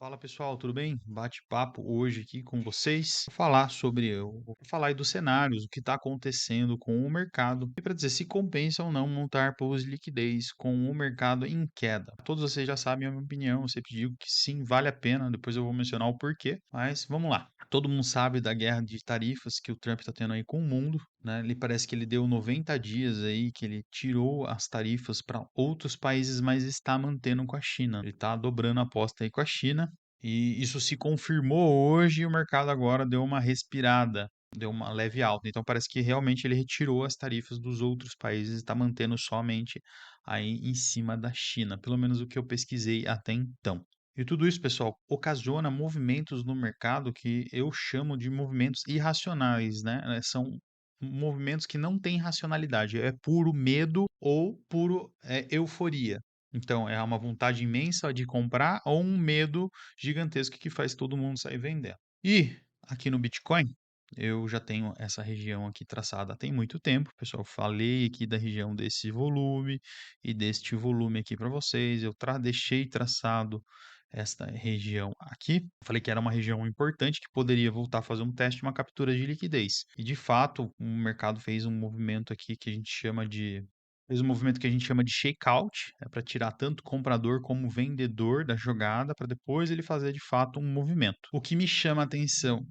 Fala pessoal, tudo bem? Bate-papo hoje aqui com vocês. Vou falar aí dos cenários, o que está acontecendo com o mercado e para dizer se compensa ou não montar pools de liquidez com o mercado em queda. Todos vocês já sabem a minha opinião, eu sempre digo que sim, vale a pena, depois eu vou mencionar o porquê, mas vamos lá. Todo mundo sabe da guerra de tarifas que o Trump está tendo aí com o mundo, né? Ele parece que ele deu 90 dias aí que ele tirou as tarifas para outros países, mas está mantendo com a China. Ele está dobrando a aposta aí com a China. E isso se confirmou hoje e o mercado agora deu uma respirada, deu uma leve alta. Então parece que realmente ele retirou as tarifas dos outros países e está mantendo somente aí em cima da China, pelo menos o que eu pesquisei até então. E tudo isso, pessoal, ocasiona movimentos no mercado que eu chamo de movimentos irracionais, né? São movimentos que não têm racionalidade, é puro medo ou puro euforia. Então, é uma vontade imensa de comprar ou um medo gigantesco que faz todo mundo sair vendendo. E aqui no Bitcoin, eu já tenho essa região aqui traçada tem muito tempo, pessoal. Falei aqui da região desse volume e deste volume aqui para vocês. Deixei traçado esta região aqui. Falei que era uma região importante que poderia voltar a fazer um teste, uma captura de liquidez. E de fato, o mercado fez um movimento aqui que a gente chama de fez um movimento que a gente chama de shakeout, é para tirar tanto comprador como vendedor da jogada, para depois ele fazer de fato um movimento. O que me chama a atenção,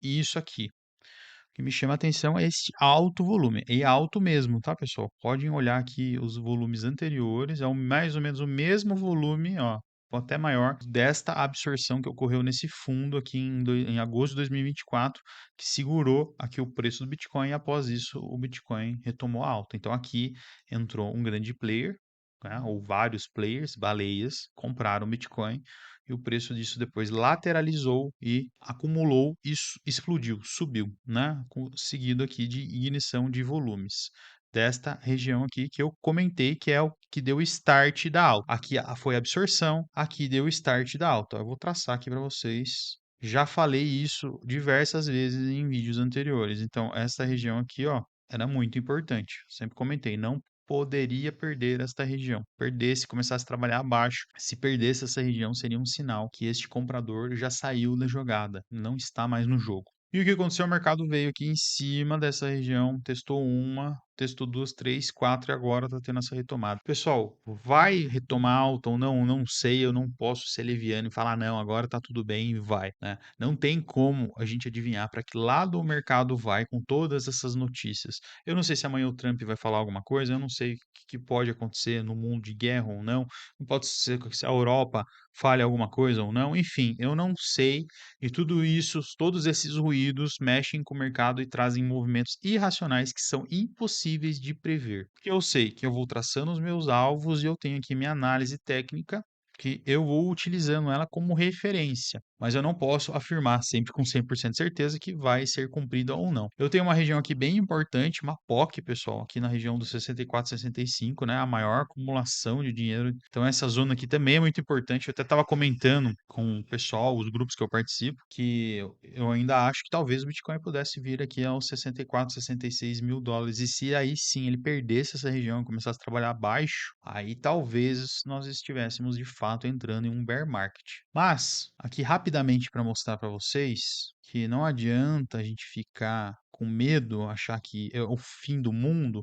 isso aqui. O que me chama a atenção é este alto volume. E alto mesmo, tá, pessoal? Podem olhar aqui os volumes anteriores, mais ou menos o mesmo volume, ó, ou até maior, desta absorção que ocorreu nesse fundo aqui em agosto de 2024, que segurou aqui o preço do Bitcoin e após isso o Bitcoin retomou a alta. Então aqui entrou um grande player, né, ou vários players, baleias, compraram Bitcoin e o preço disso depois lateralizou e acumulou e explodiu, subiu, né? Seguido aqui de ignição de volumes desta região aqui que eu comentei que é o que deu o start da alta. Aqui foi a absorção, aqui deu o start da alta. Eu vou traçar aqui para vocês. Já falei isso diversas vezes em vídeos anteriores. Então, essa região aqui, ó, era muito importante. Sempre comentei, não poderia perder esta região. Perdesse, começasse a trabalhar abaixo. Se perdesse essa região, seria um sinal que este comprador já saiu da jogada, não está mais no jogo. E o que aconteceu? O mercado veio aqui em cima dessa região, testou uma, testou duas, três, quatro e agora está tendo essa retomada. Pessoal, vai retomar alta ou não? Não sei, eu não posso ser leviano e falar, não, agora está tudo bem e vai, né? Não tem como a gente adivinhar para que lado o mercado vai com todas essas notícias. Eu não sei se amanhã o Trump vai falar alguma coisa, eu não sei o que pode acontecer no mundo de guerra ou não, não pode ser se a Europa fale alguma coisa ou não, enfim, eu não sei, e tudo isso, todos esses ruídos mexem com o mercado e trazem movimentos irracionais que são impossíveis de prever. Porque eu sei que eu vou traçando os meus alvos e eu tenho aqui minha análise técnica que eu vou utilizando ela como referência, mas eu não posso afirmar sempre com 100% de certeza que vai ser cumprida ou não. Eu tenho uma região aqui bem importante, uma POC, pessoal, aqui na região dos 64, 65, né, a maior acumulação de dinheiro. Então essa zona aqui também é muito importante. Eu até estava comentando com o pessoal, os grupos que eu participo, que eu ainda acho que talvez o Bitcoin pudesse vir aqui aos 64, 66 mil dólares. E se aí sim ele perdesse essa região e começasse a trabalhar abaixo, aí talvez nós estivéssemos de fato entrando em um bear market. Mas, aqui rapidamente para mostrar para vocês que não adianta a gente ficar com medo, achar que é o fim do mundo,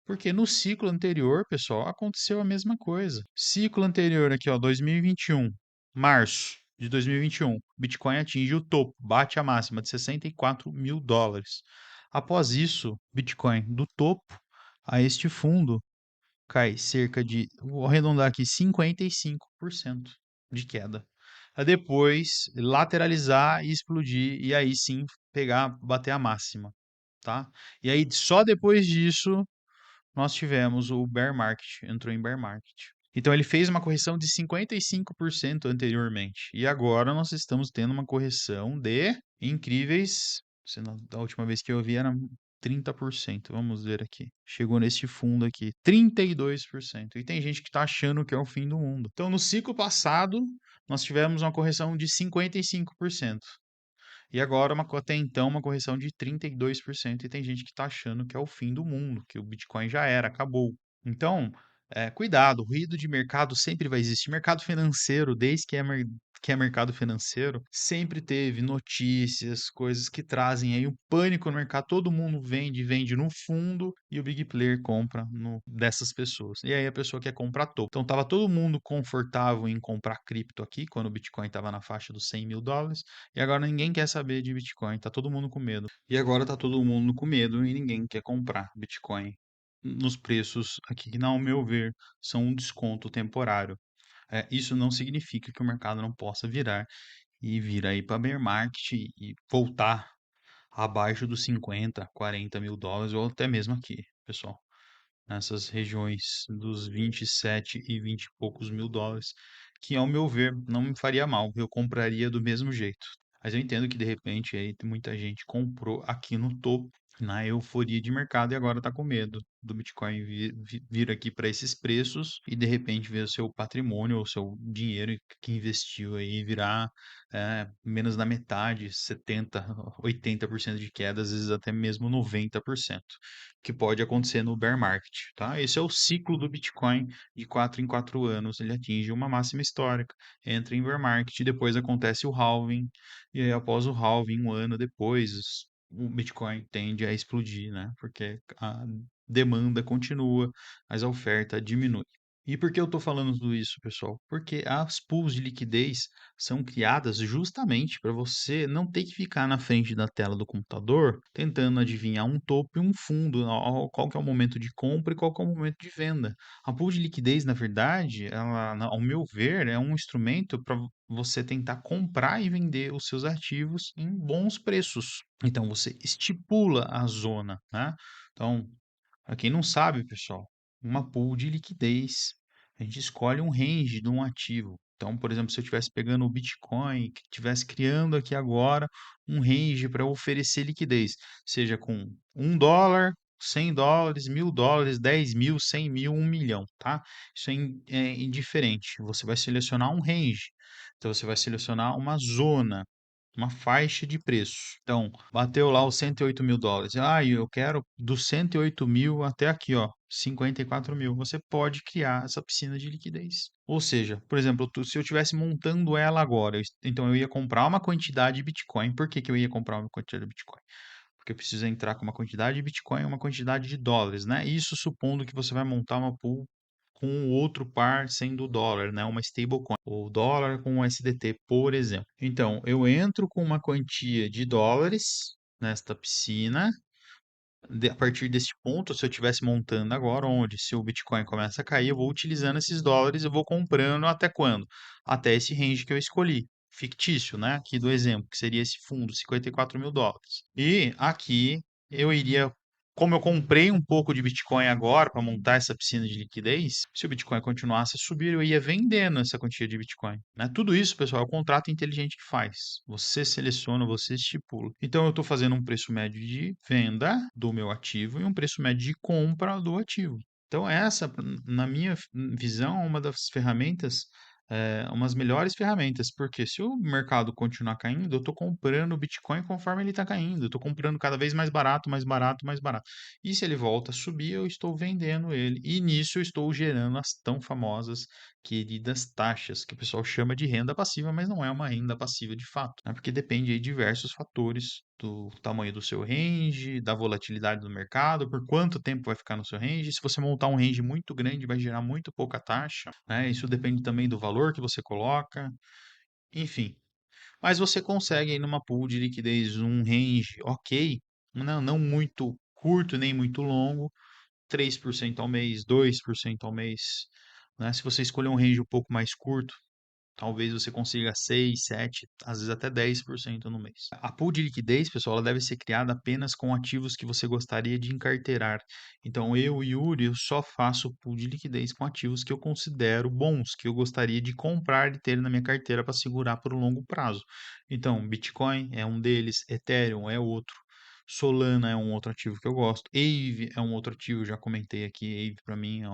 porque no ciclo anterior, pessoal, aconteceu a mesma coisa. Ciclo anterior aqui, ó, 2021, março de 2021, Bitcoin atinge o topo, bate a máxima de 64 mil dólares. Após isso, Bitcoin do topo a este fundo cai cerca de, vou arredondar aqui, 55% de queda. Pra depois lateralizar e explodir e aí sim pegar, bater a máxima, tá? E aí só depois disso nós tivemos o bear market, entrou em bear market. Então ele fez uma correção de 55% anteriormente e agora nós estamos tendo uma correção de incríveis, da última vez que eu vi era 30%. Vamos ver aqui. Chegou nesse fundo aqui, 32%. E tem gente que está achando que é o fim do mundo. Então no ciclo passado nós tivemos uma correção de 55%. E agora, até então, uma correção de 32%. E tem gente que está achando que é o fim do mundo, que o Bitcoin já era, acabou. Então, Cuidado, ruído de mercado sempre vai existir. Mercado financeiro, desde que é mercado financeiro, sempre teve notícias, coisas que trazem aí um pânico no mercado. Todo mundo vende, vende no fundo e o big player compra dessas pessoas. E aí a pessoa quer comprar topo. Então tava todo mundo confortável em comprar cripto aqui, quando o Bitcoin estava na faixa dos US$ 100.000, e agora ninguém quer saber de Bitcoin, tá todo mundo com medo. E agora tá todo mundo com medo e ninguém quer comprar Bitcoin nos preços aqui, que, ao meu ver, são um desconto temporário. Isso não significa que o mercado não possa virar e vir aí para bear market e voltar abaixo dos 50, US$ 40.000 ou até mesmo aqui, pessoal, nessas regiões dos 27 e 20 e poucos mil dólares, que ao meu ver não me faria mal, eu compraria do mesmo jeito. Mas eu entendo que de repente aí muita gente comprou aqui no topo, na euforia de mercado, e agora está com medo do Bitcoin vir aqui para esses preços e de repente ver o seu patrimônio ou o seu dinheiro que investiu aí virar menos da metade, 70, 80% de queda, às vezes até mesmo 90%, que pode acontecer no bear market, tá? Esse é o ciclo do Bitcoin, de 4 em 4 anos, ele atinge uma máxima histórica, entra em bear market, depois acontece o halving, e aí após o halving, um ano depois, o Bitcoin tende a explodir, né? Porque a demanda continua, mas a oferta diminui. E por que eu estou falando tudo isso, pessoal? Porque as pools de liquidez são criadas justamente para você não ter que ficar na frente da tela do computador tentando adivinhar um topo e um fundo, qual que é o momento de compra e qual que é o momento de venda. A pool de liquidez, na verdade, ela, ao meu ver, é um instrumento para você tentar comprar e vender os seus ativos em bons preços. Então, você estipula a zona, né? Então, para quem não sabe, pessoal, uma pool de liquidez, a gente escolhe um range de um ativo. Então, por exemplo, se eu estivesse pegando o Bitcoin, que estivesse criando aqui agora um range para oferecer liquidez, seja com US$ 1, US$ 100, US$ 1.000, 10.000, 100.000, 1 milhão, tá? Isso é indiferente. Você vai selecionar um range. Então, você vai selecionar uma zona, uma faixa de preço. Então, bateu lá os US$ 108.000. Eu quero dos 108.000 até aqui, ó, 54.000. Você pode criar essa piscina de liquidez. Ou seja, por exemplo, se eu estivesse montando ela agora, então eu ia comprar uma quantidade de Bitcoin. Por que que eu ia comprar uma quantidade de Bitcoin? Porque eu preciso entrar com uma quantidade de Bitcoin e uma quantidade de dólares, né? Isso supondo que você vai montar uma pool com o outro par sendo o dólar, né? Uma stablecoin, ou dólar com o SDT, por exemplo. Então, eu entro com uma quantia de dólares nesta piscina. A partir desse ponto, se eu estivesse montando agora, onde se o Bitcoin começa a cair, eu vou utilizando esses dólares, eu vou comprando até quando? Até esse range que eu escolhi. Fictício, né? Aqui do exemplo, que seria esse fundo, US$ 54.000. E aqui eu iria, como eu comprei um pouco de Bitcoin agora para montar essa piscina de liquidez, se o Bitcoin continuasse a subir, eu ia vendendo essa quantia de Bitcoin, né? Tudo isso, pessoal, é o contrato inteligente que faz. Você seleciona, você estipula. Então, eu estou fazendo um preço médio de venda do meu ativo e um preço médio de compra do ativo. Então, essa, na minha visão, é uma das ferramentas, umas melhores ferramentas, porque se o mercado continuar caindo, eu estou comprando o Bitcoin conforme ele está caindo, eu estou comprando cada vez mais barato, mais barato, mais barato. E se ele volta a subir, eu estou vendendo ele. E nisso eu estou gerando as tão famosas, queridas taxas, que o pessoal chama de renda passiva, mas não é uma renda passiva de fato, né? Porque depende aí de diversos fatores, do tamanho do seu range, da volatilidade do mercado, por quanto tempo vai ficar no seu range. Se você montar um range muito grande, vai gerar muito pouca taxa, né? Isso depende também do valor que você coloca, enfim. Mas você consegue aí numa pool de liquidez um range ok, não muito curto nem muito longo, 3% ao mês, 2% ao mês, né? Se você escolher um range um pouco mais curto, talvez você consiga 6, 7, às vezes até 10% no mês. A pool de liquidez, pessoal, ela deve ser criada apenas com ativos que você gostaria de encarteirar. Então, eu, Yuri, eu só faço pool de liquidez com ativos que eu considero bons, que eu gostaria de comprar e ter na minha carteira para segurar por um longo prazo. Então, Bitcoin é um deles, Ethereum é outro. Solana é um outro ativo que eu gosto. Aave é um outro ativo, já comentei aqui. Aave para mim é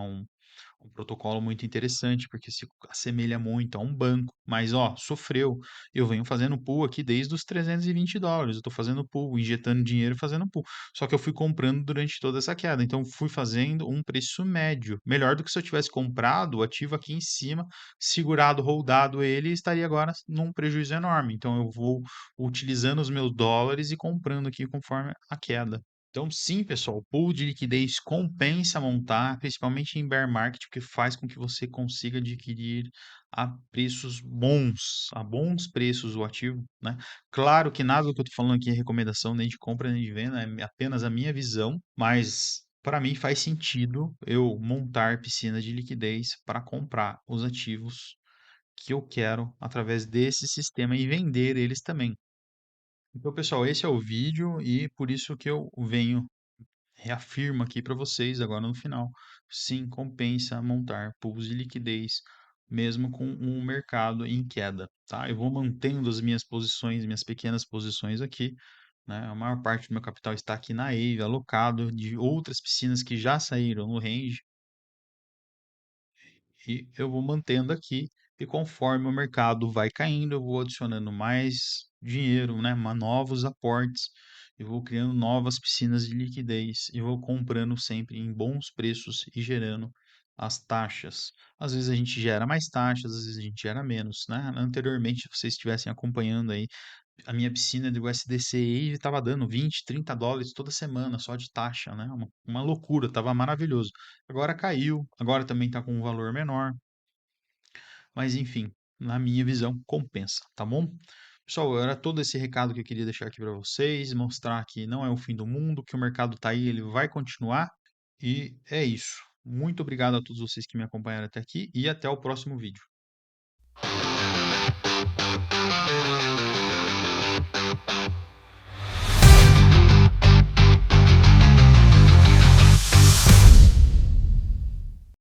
Um protocolo muito interessante, porque se assemelha muito a um banco, mas ó, sofreu. Eu venho fazendo pool aqui desde os $320. Eu tô fazendo pool, injetando dinheiro e fazendo pool. Só que eu fui comprando durante toda essa queda, então fui fazendo um preço médio, melhor do que se eu tivesse comprado o ativo aqui em cima, segurado, holdado ele, estaria agora num prejuízo enorme. Então eu vou utilizando os meus dólares e comprando aqui conforme a queda. Então, sim, pessoal, o pool de liquidez compensa montar, principalmente em bear market, porque faz com que você consiga adquirir a preços bons, a bons preços o ativo, né? Claro que nada do que eu estou falando aqui é recomendação nem de compra nem de venda, é apenas a minha visão, mas para mim faz sentido eu montar piscina de liquidez para comprar os ativos que eu quero através desse sistema e vender eles também. Então, pessoal, esse é o vídeo e por isso que eu venho reafirmo aqui para vocês agora no final. Sim, compensa montar pools de liquidez, mesmo com um mercado em queda, tá? Eu vou mantendo as minhas posições, minhas pequenas posições aqui, né? A maior parte do meu capital está aqui na Aave, alocado de outras piscinas que já saíram no range, e eu vou mantendo aqui, e conforme o mercado vai caindo, eu vou adicionando mais dinheiro, né, novos aportes, eu vou criando novas piscinas de liquidez, e vou comprando sempre em bons preços e gerando as taxas. Às vezes a gente gera mais taxas, às vezes a gente gera menos, né? Anteriormente, se vocês estivessem acompanhando aí, a minha piscina do USDC estava dando 20, $30 toda semana só de taxa, né? Uma loucura, estava maravilhoso. Agora caiu, agora também está com um valor menor, mas enfim, na minha visão, compensa, tá bom? Pessoal, era todo esse recado que eu queria deixar aqui para vocês, mostrar que não é o fim do mundo, que o mercado está aí, ele vai continuar, e é isso. Muito obrigado a todos vocês que me acompanharam até aqui e até o próximo vídeo.